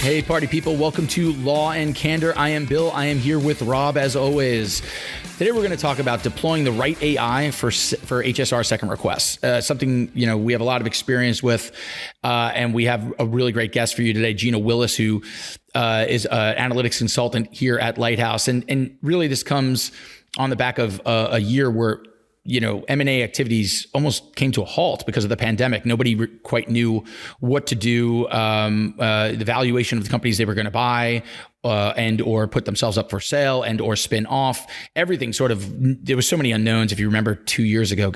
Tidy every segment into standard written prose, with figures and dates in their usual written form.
Hey, party people. Welcome to Law and Candor. I am Bill. I am here with Rob, as always. Today, we're going to talk about deploying the right AI for HSR Second Requests, something we have a lot of experience with, and we have a really great guest for you today, Gina Willis, who is an analytics consultant here at Lighthouse. And really, this comes on the back of a year where M&A activities almost came to a halt because of the pandemic. Nobody quite knew what to do, the valuation of the companies they were going to buy, and or put themselves up for sale and or spin off. Everything there was so many unknowns. If you remember 2 years ago,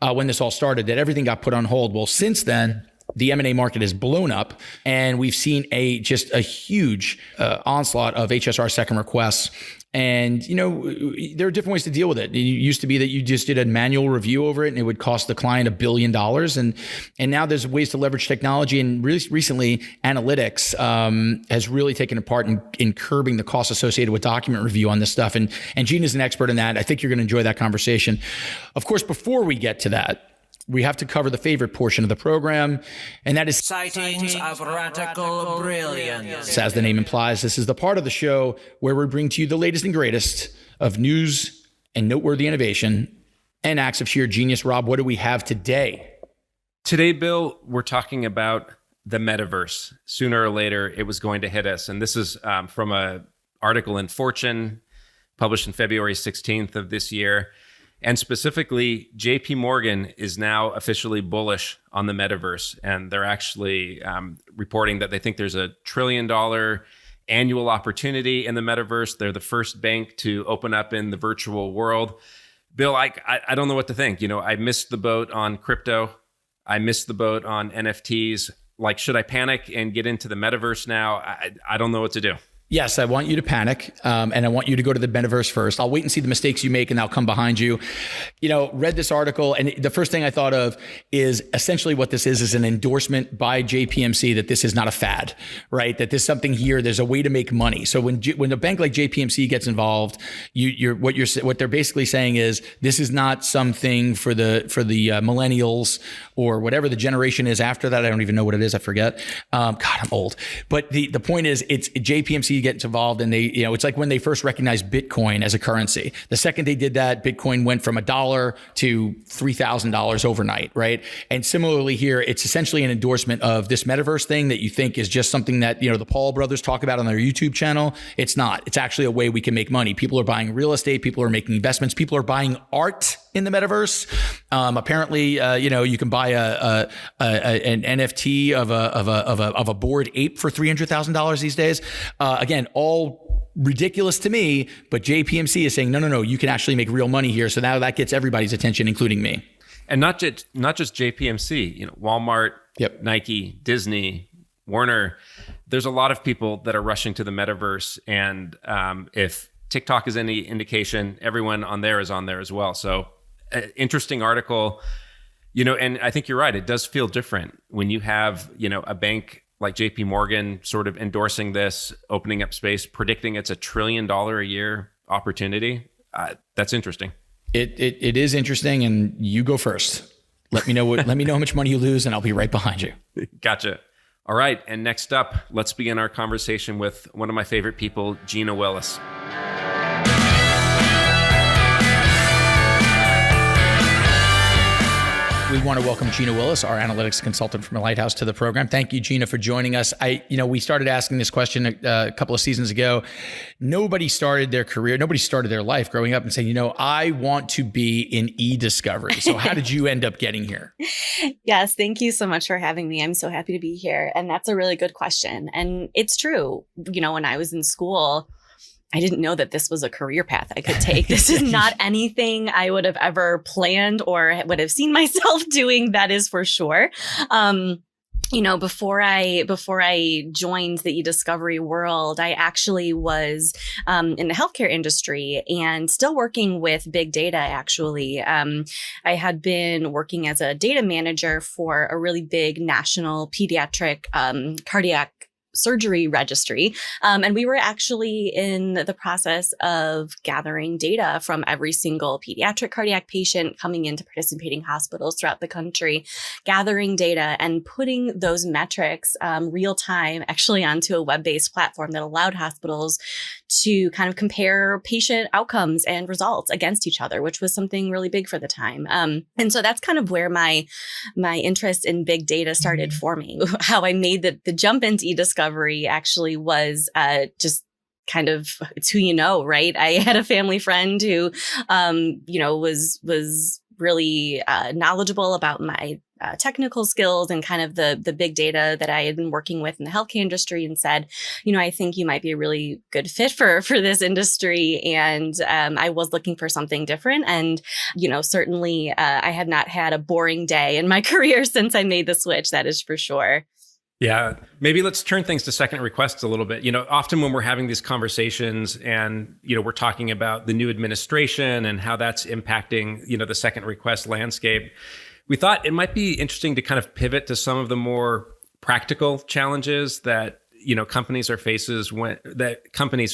when this all started, that everything got put on hold. Well, since then, the M&A market has blown up, and we've seen just a huge onslaught of HSR Second Requests. And, there are different ways to deal with it. It used to be that you just did a manual review over it and it would cost the client $1 billion. And now there's ways to leverage technology. And recently, analytics has really taken a part in curbing the costs associated with document review on this stuff. And Gina's an expert in that. I think you're going to enjoy that conversation. Of course, before we get to that, we have to cover the favorite portion of the program, and that is Sightings of Radical Brilliance. As the name implies, this is the part of the show where we bring to you the latest and greatest of news and noteworthy innovation and acts of sheer genius. Rob, what do we have today? Today, Bill, we're talking about the metaverse. Sooner or later, it was going to hit us. And this is from an article in Fortune published in February 16th of this year. And specifically, JP Morgan is now officially bullish on the metaverse. And they're actually reporting that they think there's $1 trillion annual opportunity in the metaverse. They're the first bank to open up in the virtual world. Bill, I don't know what to think. I missed the boat on crypto. I missed the boat on NFTs. Should I panic and get into the metaverse now? I don't know what to do. Yes, I want you to panic, and I want you to go to the metaverse first. I'll wait and see the mistakes you make, and I'll come behind you. Read this article, and the first thing I thought of is essentially what this is an endorsement by JPMC that this is not a fad, right? That there's something here. There's a way to make money. So when a bank like JPMC gets involved, what they're basically saying is this is not something for the millennials or whatever the generation is after that. I don't even know what it is. I forget. God, I'm old. But the point is, it's JPMC gets involved, and they, it's like when they first recognized Bitcoin as a currency. The second they did that, Bitcoin went from $1 to $3,000 overnight, right? And similarly here, it's essentially an endorsement of this metaverse thing that you think is just something that, the Paul brothers talk about on their YouTube channel. It's not. It's actually a way we can make money. People are buying real estate. People are making investments. People are buying art in the metaverse. Apparently, you can buy an NFT of a bored ape for $300,000 these days. Again, all ridiculous to me, but JPMC is saying, no, you can actually make real money here. So now that gets everybody's attention, including me. And not just JPMC, Walmart, yep, Nike, Disney, Warner. There's a lot of people that are rushing to the metaverse. And if TikTok is any indication, everyone on there is on there as well. So interesting article, and I think you're right. It does feel different when you have, a bank like JP Morgan sort of endorsing this, opening up space, predicting it's $1 trillion a year opportunity. That's interesting. It is interesting, and you go first. Let me know how much money you lose, and I'll be right behind you. Gotcha. All right. And next up, let's begin our conversation with one of my favorite people, Gina Willis. We want to welcome Gina Willis, our analytics consultant from Lighthouse, to the program. Thank you, Gina, for joining us. We started asking this question a couple of seasons ago. Nobody started their career, nobody started their life growing up and saying, I want to be in e-discovery. So how did you end up getting here? Yes, thank you so much for having me. I'm so happy to be here. And that's a really good question. And it's true. When I was in school, I didn't know that this was a career path I could take. This is not anything I would have ever planned or would have seen myself doing. That is for sure. Before I joined the e-discovery world, I actually was in the healthcare industry and still working with big data, actually. I had been working as a data manager for a really big national pediatric cardiac surgery registry. And we were actually in the process of gathering data from every single pediatric cardiac patient coming into participating hospitals throughout the country, gathering data and putting those metrics real time actually onto a web-based platform that allowed hospitals to kind of compare patient outcomes and results against each other, which was something really big for the time. And so that's kind of where my interest in big data started forming. How I made the jump into e-discovery actually was just kind of, it's who you know, right? I had a family friend who, was really knowledgeable about my technical skills and kind of the big data that I had been working with in the healthcare industry, and said, I think you might be a really good fit for this industry. And I was looking for something different. And, certainly I have not had a boring day in my career since I made the switch. That is for sure. Yeah, maybe let's turn things to second requests a little bit. Often when we're having these conversations and, we're talking about the new administration and how that's impacting, the second request landscape, we thought it might be interesting to kind of pivot to some of the more practical challenges that, companies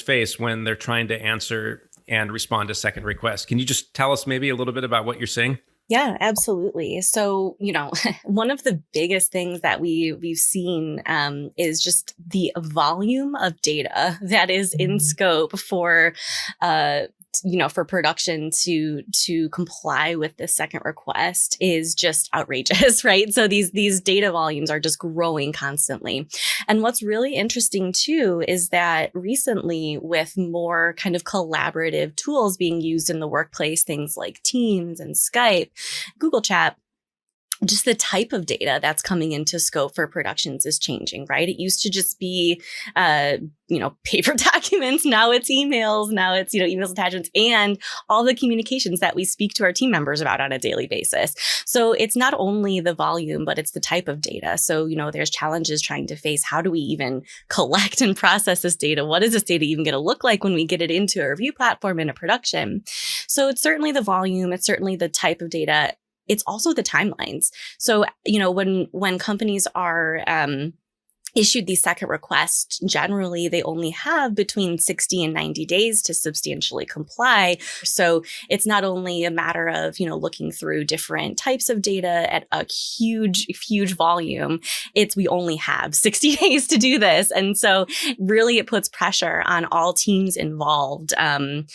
face when they're trying to answer and respond to second requests. Can you just tell us maybe a little bit about what you're seeing? Yeah, absolutely. So, one of the biggest things that we've seen is just the volume of data that is in scope for for production to comply with this second request is just outrageous, right? So these data volumes are just growing constantly. And what's really interesting too is that recently, with more kind of collaborative tools being used in the workplace, things like Teams and Skype, Google Chat, just the type of data that's coming into scope for productions is changing, right? It used to just be, paper documents. Now it's emails. Now it's, emails, attachments, and all the communications that we speak to our team members about on a daily basis. So it's not only the volume, but it's the type of data. So, there's challenges trying to face, how do we even collect and process this data? What is this data even going to look like when we get it into a review platform in a production? So it's certainly the volume. It's certainly the type of data. It's also the timelines. So, when companies are issued these second requests, generally they only have between 60 and 90 days to substantially comply. So it's not only a matter of, looking through different types of data at a huge, huge volume. We only have 60 days to do this. And so really it puts pressure on all teams involved, from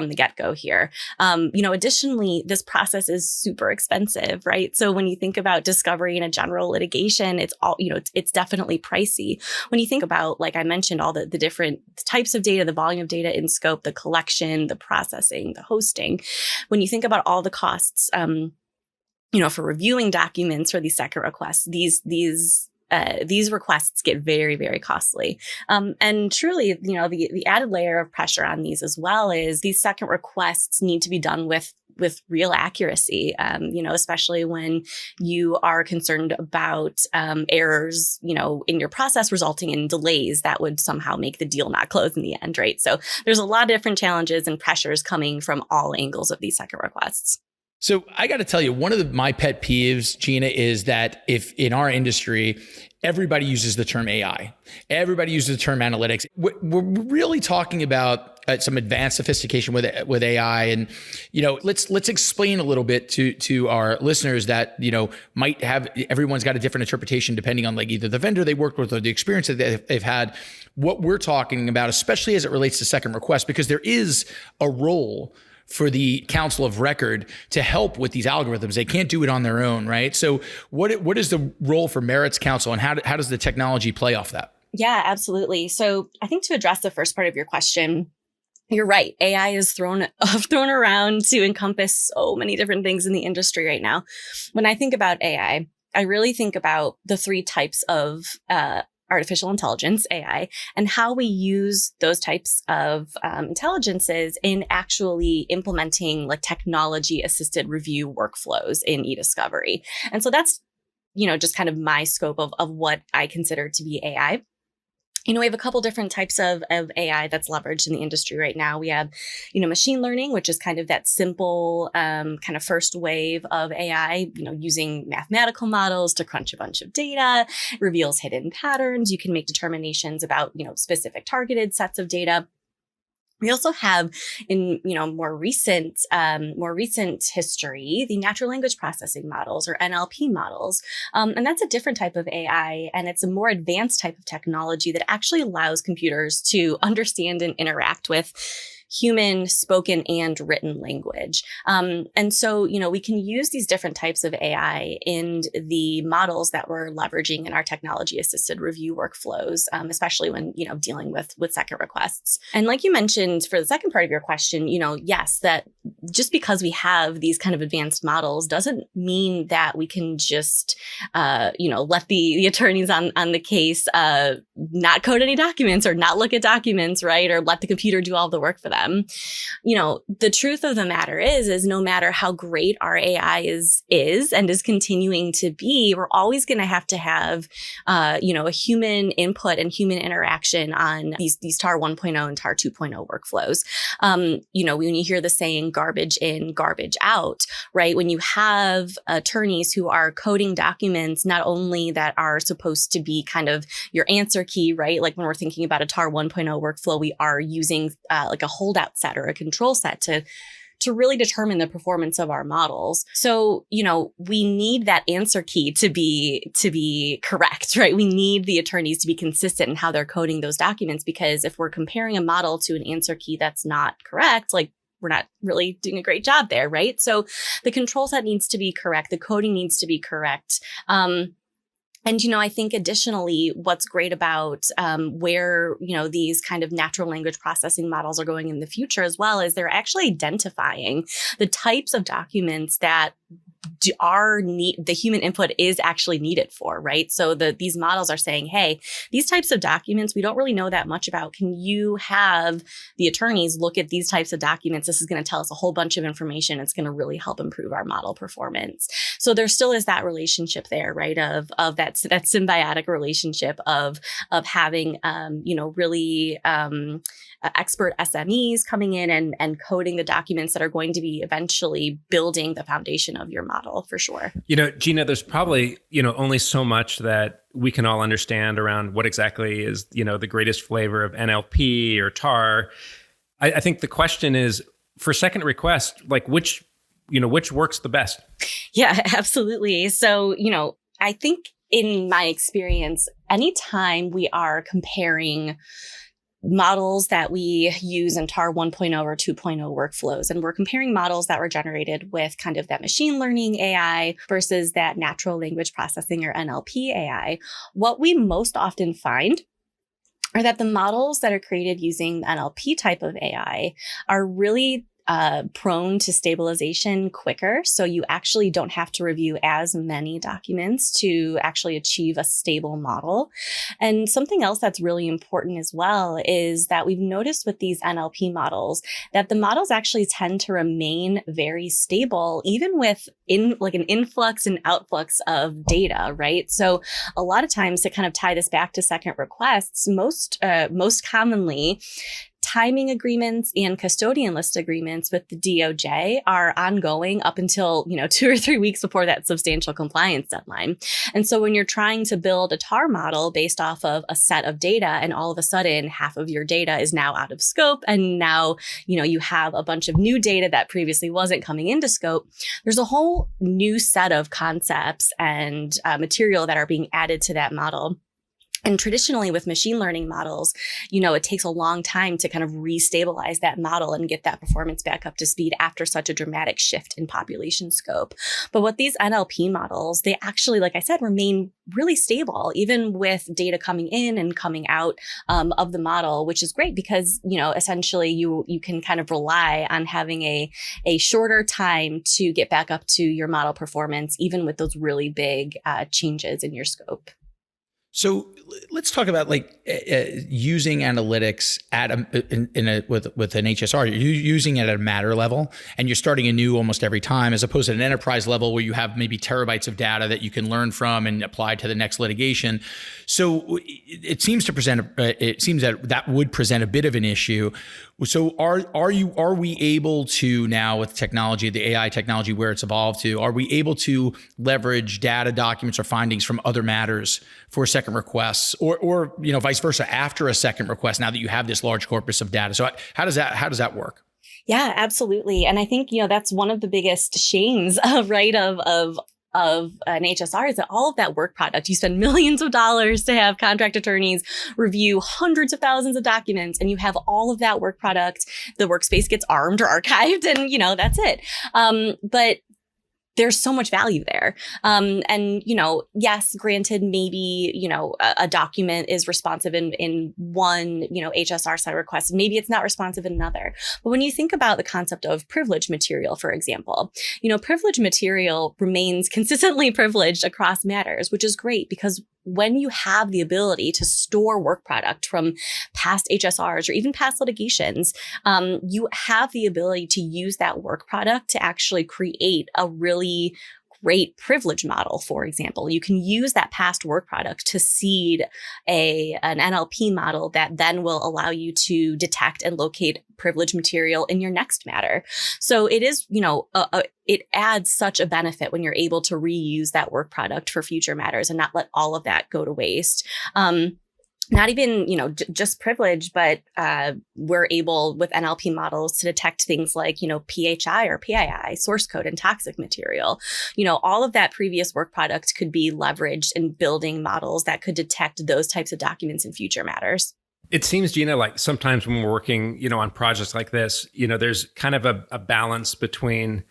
the get-go here. Additionally, this process is super expensive, right? So when you think about discovery in a general litigation, it's all, it's definitely pricey. When you think about, like I mentioned, all the different types of data, the volume of data in scope, the collection, the processing, the hosting, when you think about all the costs, for reviewing documents for these second requests, these requests get very, very costly. And truly, the added layer of pressure on these as well is these second requests need to be done with real accuracy, especially when you are concerned about errors, in your process resulting in delays that would somehow make the deal not close in the end, right? So there's a lot of different challenges and pressures coming from all angles of these second requests. So I got to tell you, one of my pet peeves, Gina, is that if in our industry, everybody uses the term AI, everybody uses the term analytics. We're really talking about some advanced sophistication with AI, and let's explain a little bit to our listeners that might have, everyone's got a different interpretation depending on like either the vendor they worked with or the experience that they've had. What we're talking about, especially as it relates to second request, because there is a role for the counsel of record to help with these algorithms. They can't do it on their own, right? So what is the role for merits counsel, and how does the technology play off that? Yeah, absolutely. So I think to address the first part of your question, you're right. AI is thrown around to encompass so many different things in the industry right now. When I think about AI, I really think about the three types of artificial intelligence, AI, and how we use those types of intelligences in actually implementing like technology-assisted review workflows in e-discovery. And so that's, just kind of my scope of what I consider to be AI. We have a couple different types of AI that's leveraged in the industry right now. We have, machine learning, which is kind of that simple kind of first wave of AI, using mathematical models to crunch a bunch of data, reveals hidden patterns. You can make determinations about, specific targeted sets of data. We also have in, more recent history, the natural language processing models or NLP models. And that's a different type of AI. And it's a more advanced type of technology that actually allows computers to understand and interact with human spoken and written language. And so, we can use these different types of AI in the models that we're leveraging in our technology assisted review workflows, especially when, dealing with second requests. And like you mentioned for the second part of your question, yes, that just because we have these kind of advanced models doesn't mean that we can just, let the attorneys on the case not code any documents or not look at documents, right? Or let the computer do all the work for them. The truth of the matter is no matter how great our AI is and is continuing to be, we're always going to have, a human input and human interaction on these TAR 1.0 and TAR 2.0 workflows. When you hear the saying garbage in, garbage out, right? When you have attorneys who are coding documents, not only that are supposed to be kind of your answer key, right? Like when we're thinking about a TAR 1.0 workflow, we are using like a holdout set or a control set to really determine the performance of our models. So, we need that answer key to be correct, right? We need the attorneys to be consistent in how they're coding those documents, because if we're comparing a model to an answer key that's not correct, like we're not really doing a great job there, right? So the control set needs to be correct. The coding needs to be correct. And, I think additionally, what's great about where, these kind of natural language processing models are going in the future as well is they're actually identifying the types of documents that the human input is actually needed for, right? So these models are saying, hey, these types of documents, we don't really know that much about. Can you have the attorneys look at these types of documents? This is going to tell us a whole bunch of information. It's going to really help improve our model performance. So there still is that relationship there, right? Of that symbiotic relationship of having, really expert SMEs coming in and coding the documents that are going to be eventually building the foundation of your model for sure. Gina, there's probably, only so much that we can all understand around what exactly is, the greatest flavor of NLP or TAR. I think the question is for second request, like which works the best? Yeah, absolutely. So, I think in my experience, anytime we are comparing models that we use in TAR 1.0 or 2.0 workflows, and we're comparing models that were generated with kind of that machine learning AI versus that natural language processing or NLP AI, what we most often find are that the models that are created using the NLP type of AI are really prone to stabilization quicker. So you actually don't have to review as many documents to actually achieve a stable model. And something else that's really important as well is that we've noticed with these NLP models that the models actually tend to remain very stable, even with an influx and outflux of data, right? So a lot of times to kind of tie this back to second requests, most commonly, timing agreements and custodian list agreements with the DOJ are ongoing up until, 2 or 3 weeks before that substantial compliance deadline. And so when you're trying to build a TAR model based off of a set of data and all of a sudden half of your data is now out of scope and now, you have a bunch of new data that previously wasn't coming into scope, there's a whole new set of concepts and material that are being added to that model. And traditionally with machine learning models, it takes a long time to kind of restabilize that model and get that performance back up to speed after such a dramatic shift in population scope. But with these NLP models, they actually, like I said, remain really stable, even with data coming in and coming out of the model, which is great because, essentially you can kind of rely on having a shorter time to get back up to your model performance, even with those really big changes in your scope. So let's talk about using analytics with an HSR. You're using it at a matter level, and you're starting anew almost every time, as opposed to an enterprise level where you have maybe terabytes of data that you can learn from and apply to the next litigation. So it seems that would present a bit of an issue. So are we able to now, with technology, the AI technology where it's evolved to, are we able to leverage data, documents, or findings from other matters for second requests, or vice versa after a second request, now that you have this large corpus of data? So how does that work? Yeah, absolutely. And I think, that's one of the biggest shames of an HSR is that all of that work product, you spend millions of dollars to have contract attorneys review hundreds of thousands of documents, and you have all of that work product, the workspace gets armed or archived, and that's it. But there's so much value there. And, yes, granted, maybe, a document is responsive in one, HSR set of requests. Maybe it's not responsive in another. But when you think about the concept of privileged material, for example, privileged material remains consistently privileged across matters, which is great because when you have the ability to store work product from past HSRs or even past litigations, you have the ability to use that work product to actually create a really great privilege model. For example, you can use that past work product to seed an NLP model that then will allow you to detect and locate privileged material in your next matter. So it is, it adds such a benefit when you're able to reuse that work product for future matters and not let all of that go to waste. Not even, just privilege, but we're able with NLP models to detect things like, PHI or PII, source code, and toxic material. All of that previous work product could be leveraged in building models that could detect those types of documents in future matters. It seems, Gina, like sometimes when we're working, on projects like this, there's kind of a balance between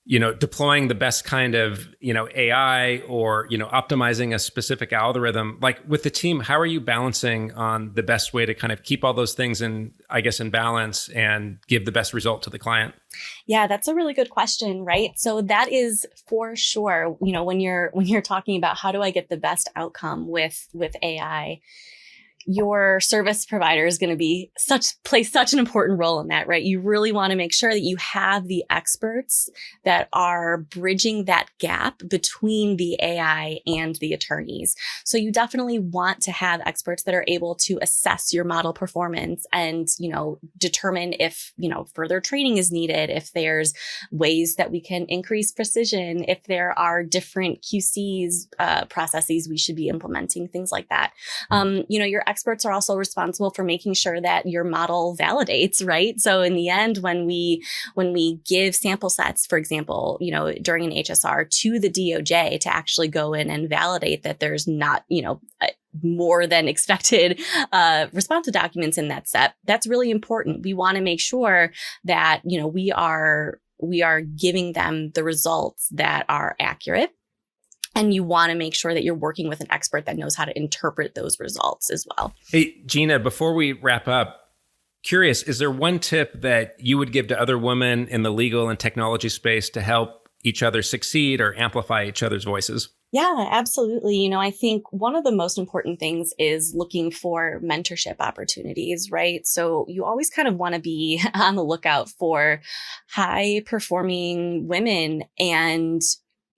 deploying the best kind of, AI or, optimizing a specific algorithm. Like with the team, how are you balancing on the best way to kind of keep all those things in balance and give the best result to the client? Yeah, that's a really good question, right? So that is for sure, when you're talking about how do I get the best outcome with AI, your service provider is going to play such an important role in that, right? You really want to make sure that you have the experts that are bridging that gap between the AI and the attorneys. So you definitely want to have experts that are able to assess your model performance and, determine if, further training is needed, if there's ways that we can increase precision, if there are different QCs, processes we should be implementing, things like that. Your experts are also responsible for making sure that your model validates, right? So in the end, when we give sample sets, for example, during an HSR to the DOJ to actually go in and validate that there's not, more than expected responsive documents in that set, that's really important. We want to make sure that, we are giving them the results that are accurate. And you want to make sure that you're working with an expert that knows how to interpret those results as well. Hey, Gina, before we wrap up, curious, is there one tip that you would give to other women in the legal and technology space to help each other succeed or amplify each other's voices? Yeah, absolutely. I think one of the most important things is looking for mentorship opportunities, right? So you always kind of want to be on the lookout for high performing women, and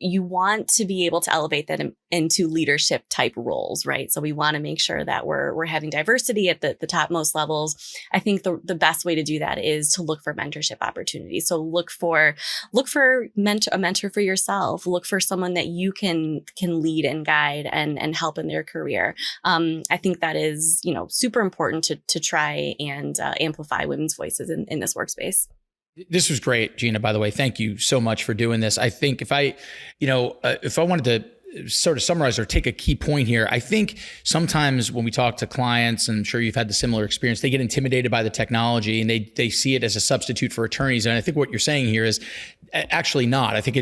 you want to be able to elevate them into leadership type roles, right? So we want to make sure that we're having diversity at the topmost levels. I think the best way to do that is to look for mentorship opportunities. So look for a mentor for yourself. Look for someone that you can lead and guide and help in their career. I think that is, super important to try and amplify women's voices in this workspace. This was great, Gina, by the way. Thank you so much for doing this. I think if I wanted to sort of summarize or take a key point here, I think sometimes when we talk to clients, and I'm sure you've had the similar experience, they get intimidated by the technology and they see it as a substitute for attorneys. And I think what you're saying here is actually not. I think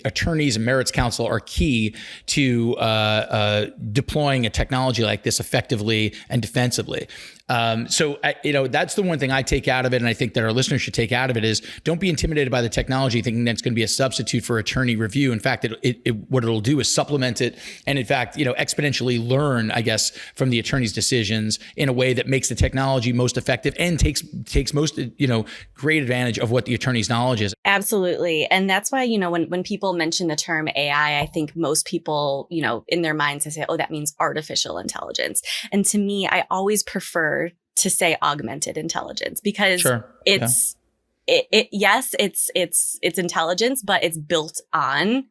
attorneys and merits counsel are key to deploying a technology like this effectively and defensively. So that's the one thing I take out of it, and I think that our listeners should take out of it is don't be intimidated by the technology thinking that it's going to be a substitute for attorney review. In fact, what it'll do is supplement supplement it, and in fact, exponentially learn, I guess, from the attorney's decisions in a way that makes the technology most effective and takes most, great advantage of what the attorney's knowledge is. Absolutely. And that's why, when people mention the term AI, I think most people, in their minds, they say, oh, that means artificial intelligence. And to me, I always prefer to say augmented intelligence, because it's intelligence, but it's built on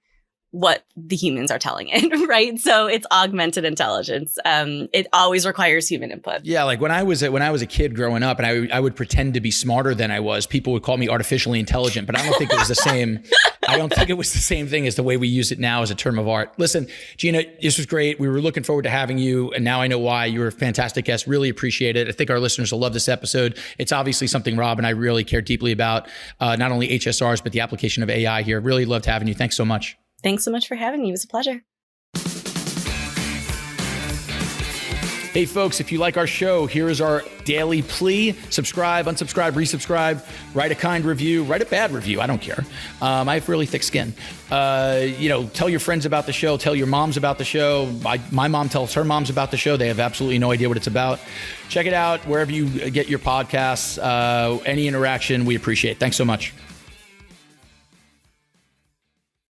what the humans are telling it, right? So it's augmented intelligence. It always requires human input. Yeah, like when I was a kid growing up, and I would pretend to be smarter than I was, people would call me artificially intelligent, but I don't think it was the same. I don't think it was the same thing as the way we use it now as a term of art. Listen, Gina, this was great. We were looking forward to having you, and now I know why. You were a fantastic guest. Really appreciate it. I think our listeners will love this episode. It's obviously something Rob and I really care deeply about, not only HSRs, but the application of AI here. Really loved having you. Thanks so much. Thanks so much for having me. It was a pleasure. Hey folks, if you like our show, here is our daily plea. Subscribe, unsubscribe, resubscribe, write a kind review, write a bad review. I don't care. I have really thick skin. Tell your friends about the show. Tell your moms about the show. My mom tells her moms about the show. They have absolutely no idea what it's about. Check it out wherever you get your podcasts. Any interaction, we appreciate. Thanks so much.